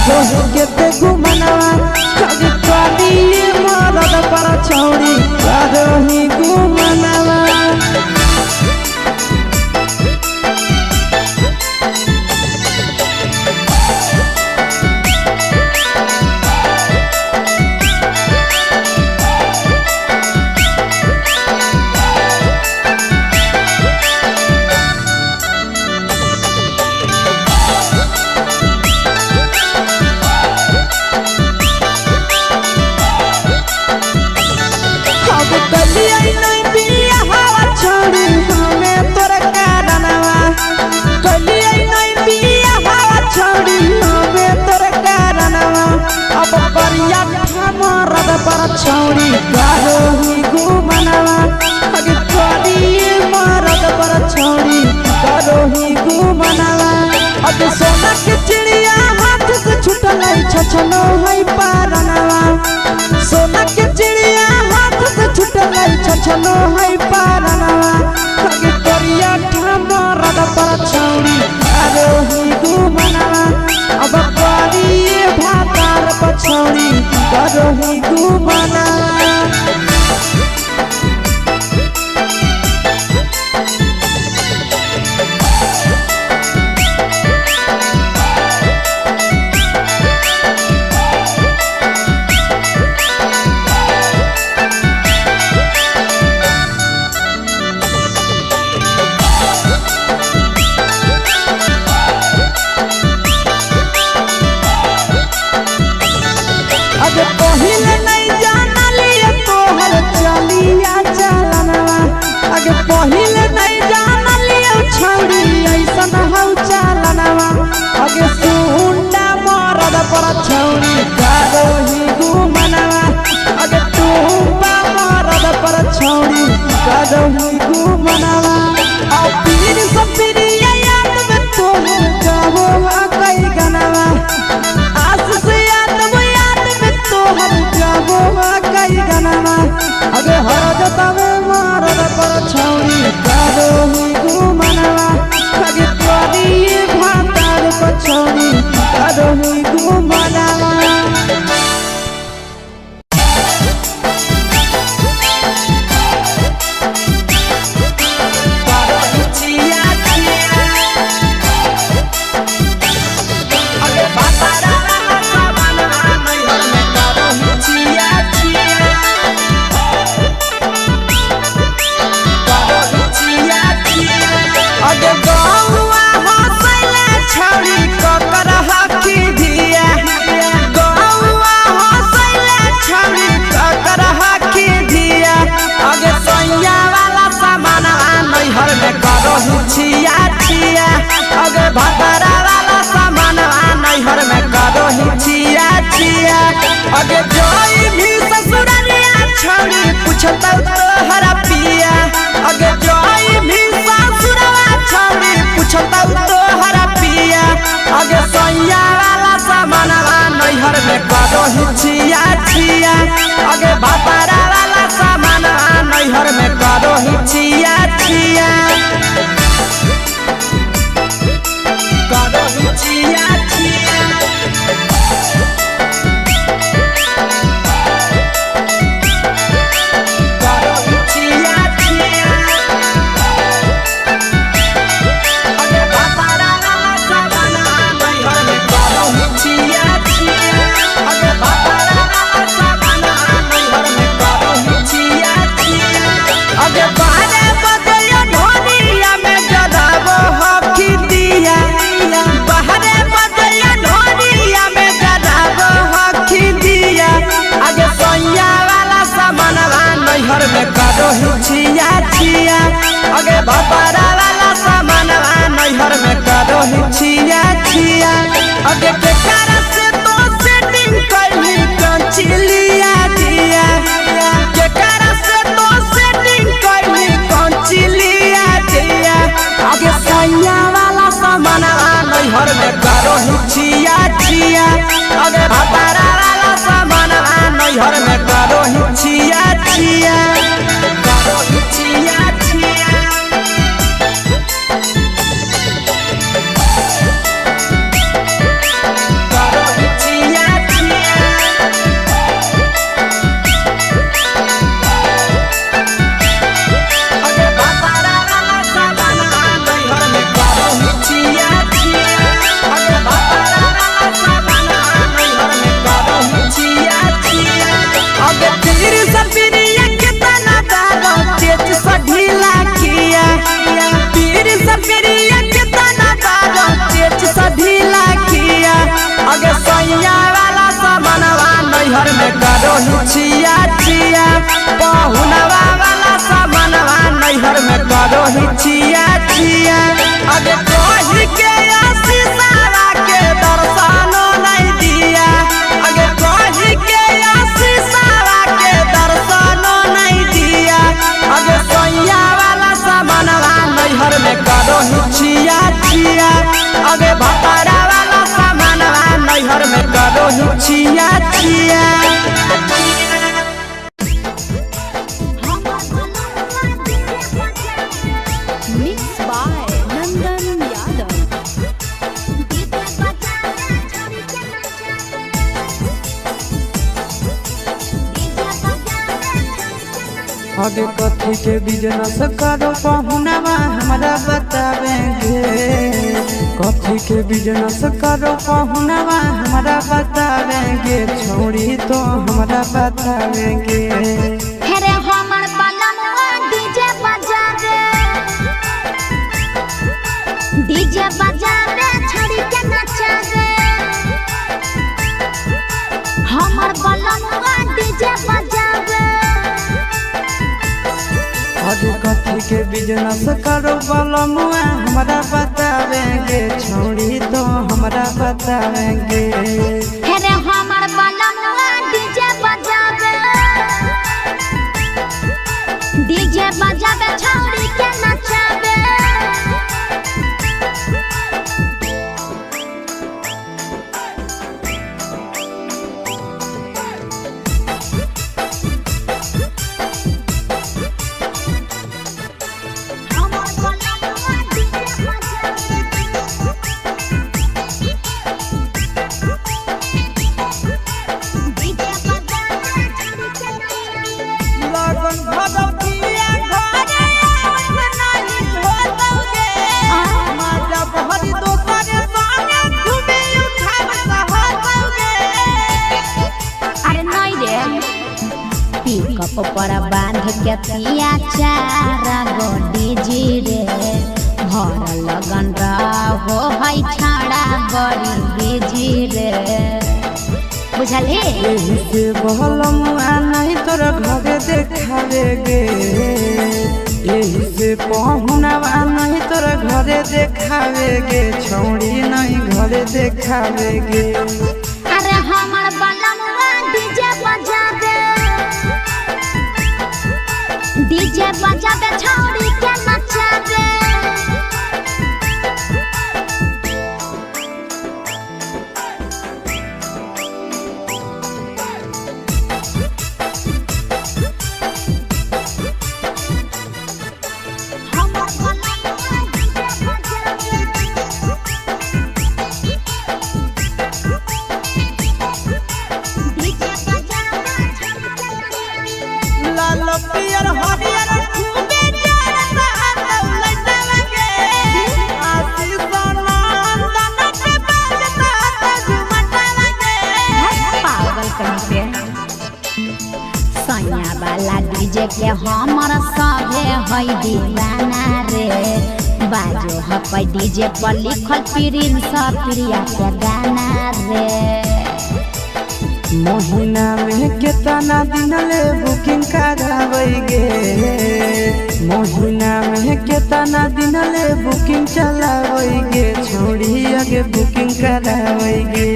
केते घुमनवा कभी कभी मरद पर छौड़ी रही घुमनवा। छौड़ी रही घुमनवा अगे करिए मरद पर छौड़ी रही घुमनवा। अब सोना के चिड़िया हाथ से छूटल छछनो है पारनवा। सोना के चिड़िया हाथ से छूटल छछनो है पारनवा। अगे करिया मरद पर छौड़ी रही घुमनवा। अब करिए भातार पर छौड़ी रही घुमनवा। अगे पहिले नहीं जाना लिया तोहर चलिया चलनवा। अगे पहिले नहीं जाना लिया छौड़ी ऐसन हौ चलनवा। अगे सुंडा मरद पर छौड़ी रही घुमनवा। अगे टूपा मरद पर छौड़ी रही घुमनवा। और पीर सब पीरिया याद में तोहर गावो कई गनवा। आस से कई गनवा। अगे हर जतवे मरद पर छौड़ी रही घुमनवा। अगे करिए भातार पर छौड़ी रही घुमनवा। अगे भातारा वाला सामान नैहर में करही छिया छिया। अगे जोई भी ससुरालिया छौड़ी पूछत तोहरा पिया। अगे जोई भी ससुरवा छौड़ी पूछत तोहरा पिया। अगे सैया वाला सामान नैहर में करही छिया छिया। अगे भातारा वाला सामान नैहर में करही छिया छिया। छिया छिया छिया छिया। अगे भातारा वाला सामान नैहर में करही छिया छिया। अगे भातारा वाला सामान नैहर में करही छिया छिया। अगे बारे बदलिया ढोलिया में जलावो हकी दिया। बाहरे बदलिया ढोलिया में जलावो हकी दिया। अगे सैया वाला सामान नैहर में करही छिया छिया। अगे भातारा वाला सामान नैहर में करही छिया छिया। अगे केकरा से तो सेटिंग करही कंचिलिया दिया। केकरा से तो सेटिंग करही कंचिलिया दिया। अगे सैया वाला सामान नैहर में करही छिया छिया। अगे भातारा वाला सामान नैहर में करही छिया छिया। करही छिया छिया। नैहर में करो छिया छिया पहुनवा वाला सामनवा नैहर में करो छिया छिया अगे कही के आशीषवा के दर्शनो नहीं दिया अगे कही के आशीषवा के दर्शनो नहीं दिया अगे सोया वाला सामनवा नैहर में करो छिया छिया अगे भतारा वाला सामनवा नैहर में करो छिया छिया आगे कथी के बिजनेस करो पहुनवा हमारा बतावेंगे कथी के बिजनेस करो पहुनवा हमारा बतावेंगे छोड़ी तो हमारा बतावेंगे हेरे हमर बलनुआ डीजे बजावे छड़ी के नचावे हमर बलनुआ डीजे बजावे आगे कथी के बिजनेस करो बलमुआ हमारा बतावेंगे छोड़ी तो हमारा बतावेंगे हेरे हमर बलनुआ डीजे बजावे छड़ी के नचावे ऊपर बांध के पिया चारा गोडी जी रे भर लगन रहो है छाड़ा बड़ी बीजी रे बुझली यही से बहलमुआ नहीं तोरा घरे देखावेगे यही से पहुनवा नहीं तोरा घरे देखावेगे छोड़ी नहीं घरे देखावेगे अरे हमर बलनुआ डीजे बजावे छौड़ी के नचावे लाल पियर हरियर खूबे जरता लइटा लगे आशीष नंदन के बजता झुमटा लगे पागल कहीं पे सैया वाला डीजे के हमर सभे है दीवाना रे बाजो है डीजे पर लिखल प्रिंस प्रिया के गाना रे महीना में कितना दिन ले बुकिंग करावेगे महीना में कितना दिन ले बुकिंग चलावेगे छोड़ी आगे बुकिंग करावेगे